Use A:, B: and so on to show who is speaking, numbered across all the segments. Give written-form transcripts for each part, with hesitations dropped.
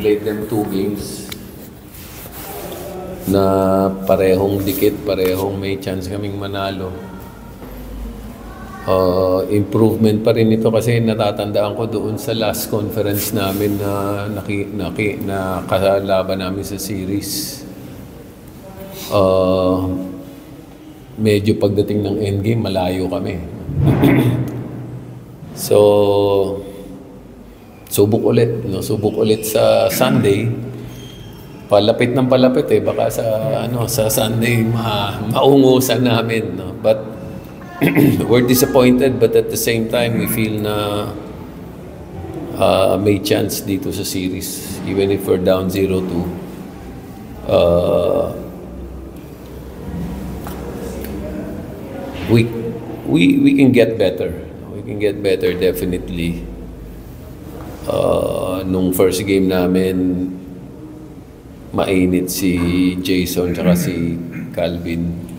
A: played them 2 games na parehong dikit, parehong may chance kaming manalo. Improvement pa rin ito kasi natatandaan ko doon sa last conference namin na nakalaban namin sa series. Medyo pagdating ng endgame, malayo kami. So, subok ulit sa Sunday. Palapit ng palapit baka sa Sunday maungusan namin, no? But we're disappointed, but at the same time we feel na may chance dito sa series even if we're down 0-2. We can get better. We can get better definitely. Nung first game namin, mainit si Jason tsaka si Calvin.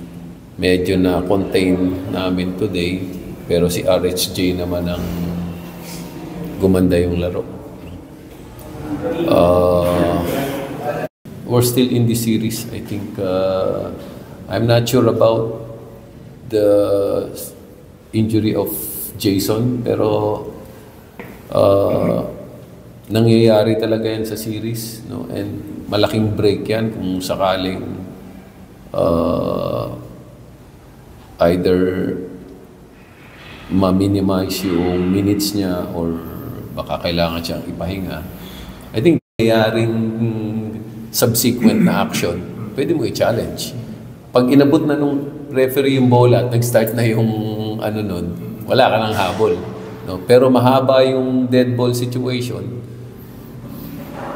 A: Medyo na-contain namin today, pero si RHJ naman ang gumanda yung laro. We're still in the series. I think I'm not sure about the injury of Jason, pero nangyayari talaga yan sa series, no? And malaking break yan kung sakaling either ma-minimize yung minutes niya or baka kailangan siyang ipahinga. I think nangyayaring subsequent na action, pwede mo i-challenge. Pag inabot na nung referee yung bola at nag-start na yung nun, wala ka nang habol. No? Pero mahaba yung dead ball situation,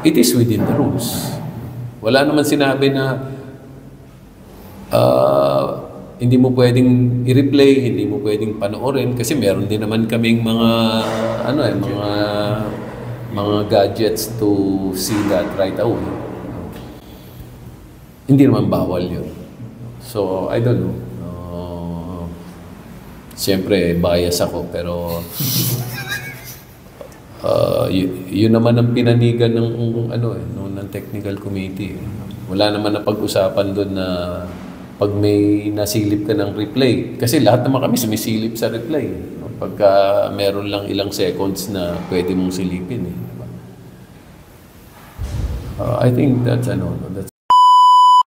A: it is within the rules. Wala naman sinabi na hindi mo pwedeng i-replay, hindi mo pwedeng panoorin kasi meron din naman kaming mga gadgets to see that right away. Hindi naman bawal yun. So, I don't know. Siyempre, bias ako, pero yun naman ang pinanigan ng technical committee. Wala naman na pag-usapan doon na pag may nasilip ka ng replay. Kasi lahat naman kami sumisilip sa replay. Pagka meron lang ilang seconds na pwede mong silipin. I think that's